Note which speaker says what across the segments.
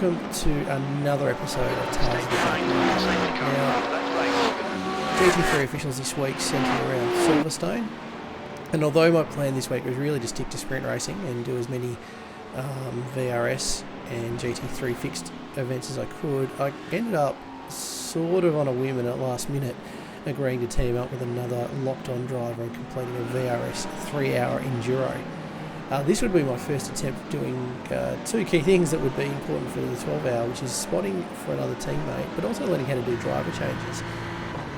Speaker 1: welcome to another episode of Tales of the Track. Now, GT3 officials this week centred around Silverstone, and although my plan this week was really to stick to sprint racing and do as many VRS and GT3 fixed events as I could, I ended up sort of on a whim and at last minute agreeing to team up with another locked-on driver and completing a VRS 3-hour enduro. This would be my first attempt doing two key things that would be important for the 12-hour, which is spotting for another teammate, but also learning how to do driver changes.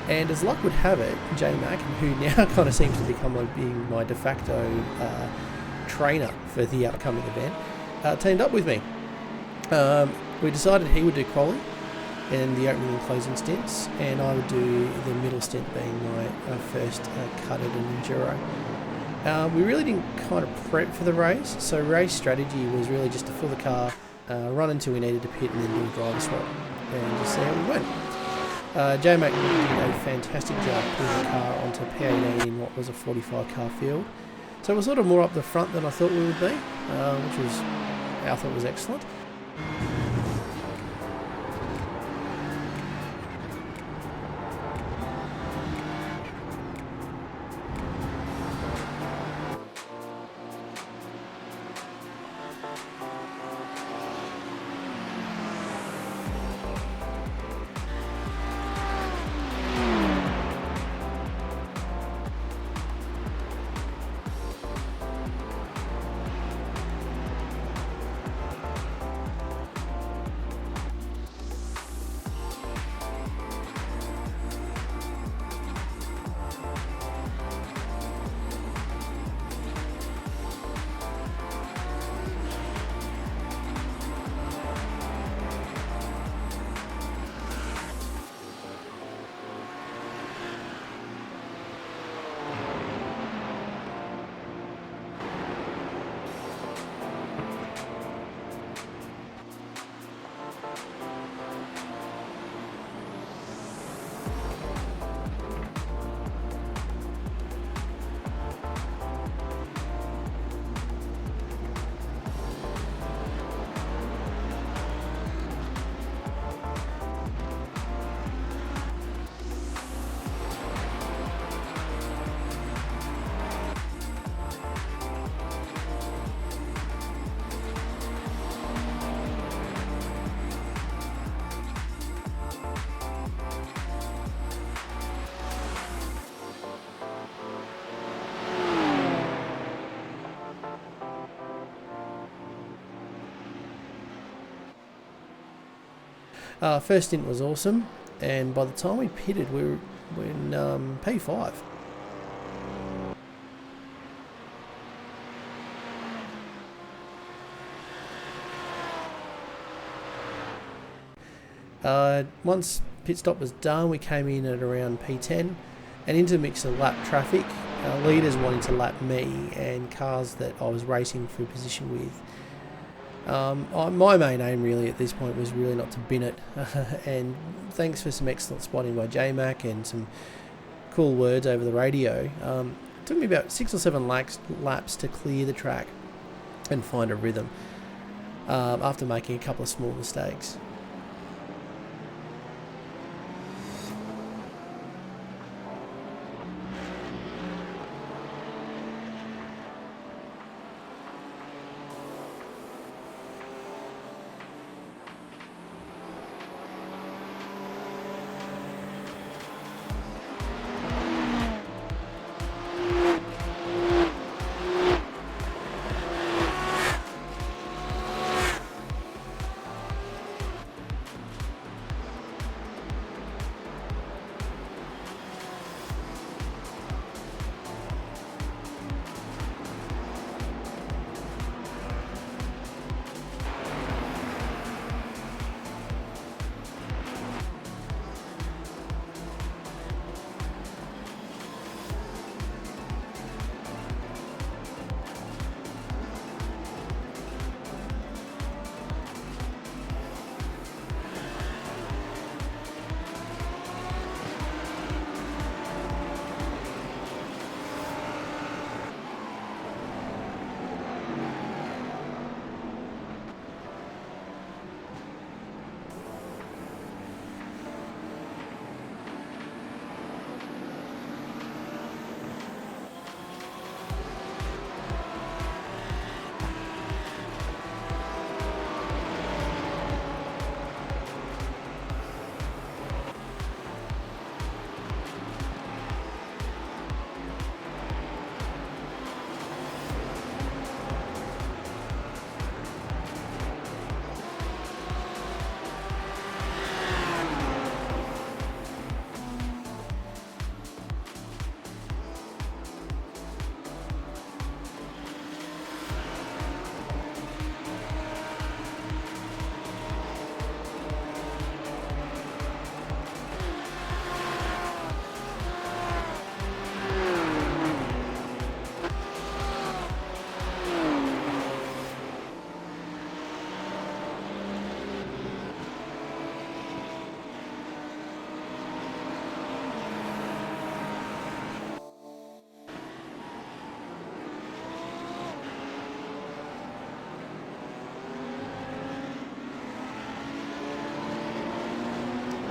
Speaker 1: And as luck would have it, J-Mac, who now kind of seems to become being my de facto trainer for the upcoming event, teamed up with me. We decided he would do quali and the opening and closing stints, and I would do the middle stint being my first cut at an enduro. We really didn't kind of prep for the race, so race strategy was really just to fill the car, run until we needed to pit, and then do a driver swap and just see how we went. J-Mac did a fantastic job putting the car onto P18 in what was a 45 car field, so it was sort of more up the front than I thought we would be, which I thought was excellent. First stint was awesome, and by the time we pitted, we were in P5. Once pit stop was done, we came in at around P10 and into the mix of lap traffic, leaders wanting to lap me and cars that I was racing for position with. My main aim really at this point was really not to bin it, and thanks for some excellent spotting by J-Mac and some cool words over the radio. It took me about 6 or 7 laps to clear the track and find a rhythm after making a couple of small mistakes.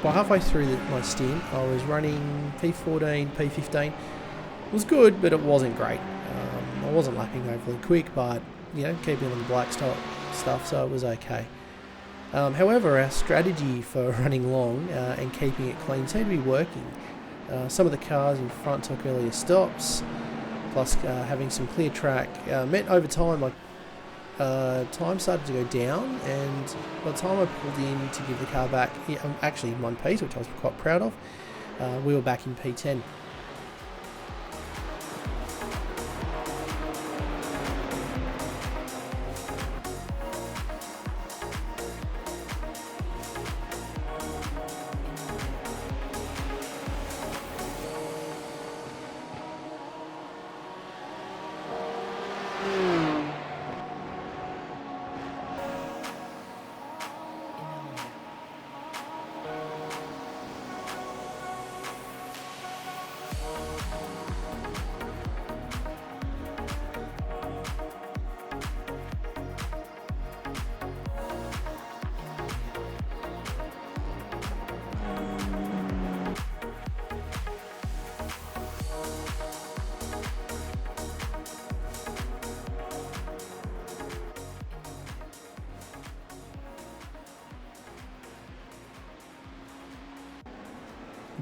Speaker 1: by halfway through my stint, I was running P14, P15. It was good, but it wasn't great. I wasn't lapping overly quick, but keeping on the black stuff, so it was okay. However, our strategy for running long and keeping it clean seemed to be working. Some of the cars in front took earlier stops, plus having some clear track meant over time my time started to go down, and by the time I pulled in to give the car back, actually in one piece, which I was quite proud of, we were back in P10.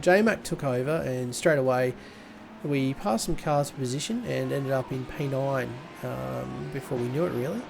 Speaker 1: J-Mac took over, and straight away we passed some cars for position and ended up in P9 before we knew it, really.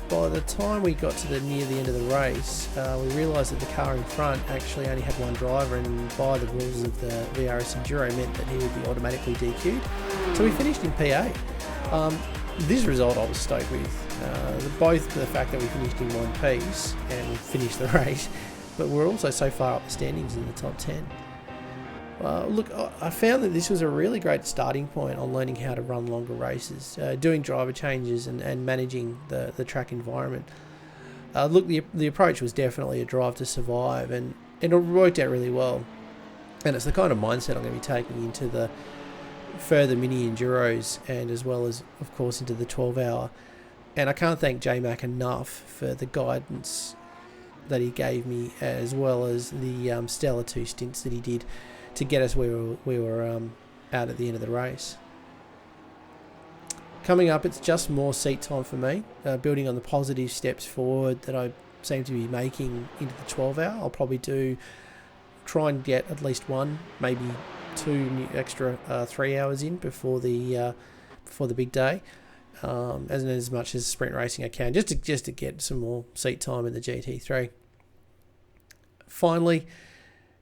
Speaker 1: By the time we got to near the end of the race, we realised that the car in front actually only had one driver, and by the rules of the VRS Enduro meant that he would be automatically DQ'd. So we finished in P8. This result I was stoked with, both the fact that we finished in one piece and we finished the race, but we're also so far up the standings in the top 10. Look, I found that this was a really great starting point on learning how to run longer races, doing driver changes and managing the track environment. Look, the approach was definitely a drive to survive, and it worked out really well. And it's the kind of mindset I'm going to be taking into the further mini enduros, and as well as, of course, into the 12-hour. And I can't thank J-Mac enough for the guidance that he gave me, as well as the stellar 2 stints that he did to get us where we were out at the end of the race. Coming up, it's just more seat time for me, building on the positive steps forward that I seem to be making into the 12-hour. I'll probably try and get at least one, maybe 2 extra 3 hours in before the big day. as much as sprint racing I can, just to get some more seat time in the GT3. Finally,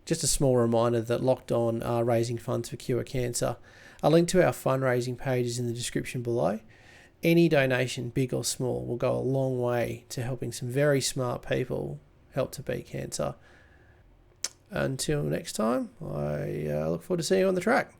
Speaker 1: just a small reminder that Locked On are raising funds for Cure Cancer. A link to our fundraising page is in the description below. Any donation, big or small, will go a long way to helping some very smart people help to beat cancer. Until next time, I look forward to seeing you on the track.